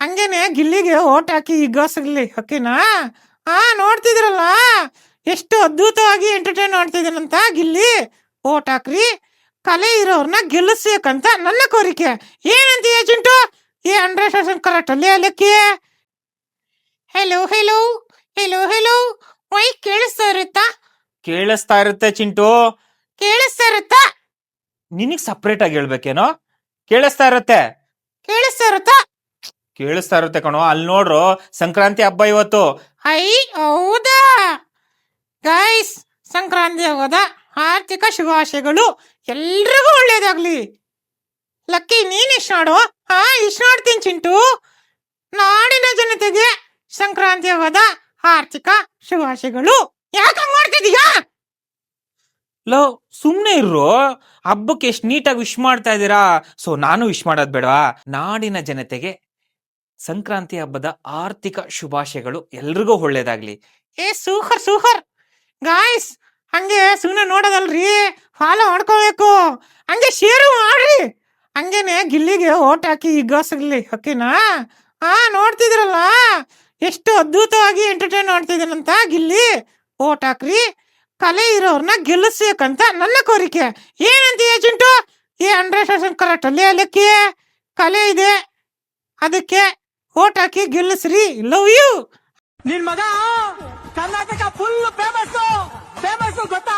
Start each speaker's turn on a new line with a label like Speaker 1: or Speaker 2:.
Speaker 1: ಹಂಗೇನೆ ಗಿಲ್ಲಿಗೆ ಓಟ್ ಹಾಕಿ ಹಿಗ್ಗಾಸಲಿ ಓಕೆನಾ? ನೋಡ್ತಿದ್ರಲ್ಲ ಎಷ್ಟು ಅದ್ಭುತವಾಗಿ ಎಂಟರ್ಟೈನ್ ಮಾಡ್ತಿದ್ದೀನಂತ ಗಿಲ್ಲಿ. ಓಟ್ ಹಾಕ್ರಿ, ಕಲೆ ಇರೋರ್ನ ಗೆಲ್ಲಿಸ್ಬೇಕಂತ ನನ್ನ ಕೋರಿಕೆ. ಏನಂತೀಯ ಚಿಂಟು? 100% ಕರೆಕ್ಟ್ ಅಲ್ಲಿ ಅಲ್ಲಕ್ಕೆ. ಹೆಲೋ ಹೆಲೋ ಹೆಲೋ ಹೆಲೋ ವೈ ಕೇಳಿಸ್ತಾ ಇರುತ್ತಾ?
Speaker 2: ಕೇಳಿಸ್ತಾ ಇರುತ್ತೆ ಚಿಂಟು.
Speaker 1: ಕೇಳಿಸ್ತಾ ಇರುತ್ತಾ?
Speaker 2: ನಿನಗ್ ಸಪ್ರೇಟ್ ಆಗಿ ಹೇಳ್ಬೇಕೇನೋ? ಕೇಳಿಸ್ತಾ ಇರುತ್ತೆ.
Speaker 1: ಕೇಳಿಸ್ತಾ ಇರುತ್ತಾ?
Speaker 2: ಕೇಳಿಸ್ತಾ ಇರುತ್ತೆ ಕಣೋ. ಅಲ್ಲಿ ನೋಡ್ರು, ಸಂಕ್ರಾಂತಿ ಹಬ್ಬ ಇವತ್ತು.
Speaker 1: ಐ ಹೌದಾ ಗೈಸ್, ಸಂಕ್ರಾಂತಿ ಹಬ್ಬದ ಆರ್ಥಿಕ ಶುಭಾಶಯಗಳು. ಎಲ್ರಿಗೂ ಒಳ್ಳೇದಾಗ್ಲಿ. ಲಕ್ಕಿ ನೀನ್ ಇಷ್ಟ ನೋಡು. ಇಷ್ಟ ನೋಡ್ತೀನಿ ಚಿಂಟು. ನಾಡಿನ ಜನತೆಗೆ ಸಂಕ್ರಾಂತಿ ಹಬ್ಬದ ಆರ್ಥಿಕ ಶುಭಾಶಯಗಳು. ಯಾಕೆ ಮಾಡ್ತಿದೀಯಾ?
Speaker 2: ಲೋ ಸುಮ್ನೆ ಇರ್ರು. ಹಬ್ಬಕ್ಕೆ ಎಷ್ಟು ನೀಟಾಗಿ ವಿಶ್ ಮಾಡ್ತಾ ಇದ್ದೀರಾ. ಸೊ ನಾನು ವಿಶ್ ಮಾಡೋದ್ ಬೇಡವಾ? ನಾಡಿನ ಜನತೆಗೆ ಸಂಕ್ರಾಂತಿ ಹಬ್ಬದ ಆರ್ಥಿಕ ಶುಭಾಶಯಗಳು. ಎಲ್ರಿಗೂ ಒಳ್ಳೇದಾಗ್ಲಿ.
Speaker 1: Super super guys. ಹಂಗೆ ಸುಮ್ಮನೆ ನೋಡೋದಲ್ರಿ, ಫಾಲೋ ಮಾಡ್ಕೋಬೇಕು. ಹಂಗೆ ಶೇರು ಮಾಡ್ರಿ. ಹಂಗೇನೆ ಗಿಲ್ಲಿಗೆ ಓಟ್ ಹಾಕಿ ಹಿಗ್ಗಾಸಲಿ ಓಕೆನಾ? ನೋಡ್ತಿದ್ರಲ್ಲ ಎಷ್ಟು ಅದ್ಭುತವಾಗಿ ಎಂಟರ್ಟೈನ್ ಮಾಡ್ತಿದ್ದೀನಂತ ಗಿಲ್ಲಿ. ಓಟ್ ಹಾಕ್ರಿ, ಕಲೆ ಇರೋರ್ನ ಗೆಲ್ಲಿಸ್ಬೇಕಂತ ನನ್ನ ಕೋರಿಕೆ. ಏನಂತೀಯ ಚಿಂಟು? 100% ಕರೆಕ್ಟ್ ಅಲ್ಲಿ ಅಲ್ಲಕ್ಕೆ. ಕಲೆ ಇದೆ, ಅದಕ್ಕೆ ಓಟ್ ಹಾಕಿ ಗೆಲ್ಲಿಸ್ರಿ. Love you.
Speaker 3: ನಿನ್ ಮಗ ಕರ್ನಾಟಕ ಫುಲ್ ಫೇಮಸ್ ಗೊತ್ತಾ?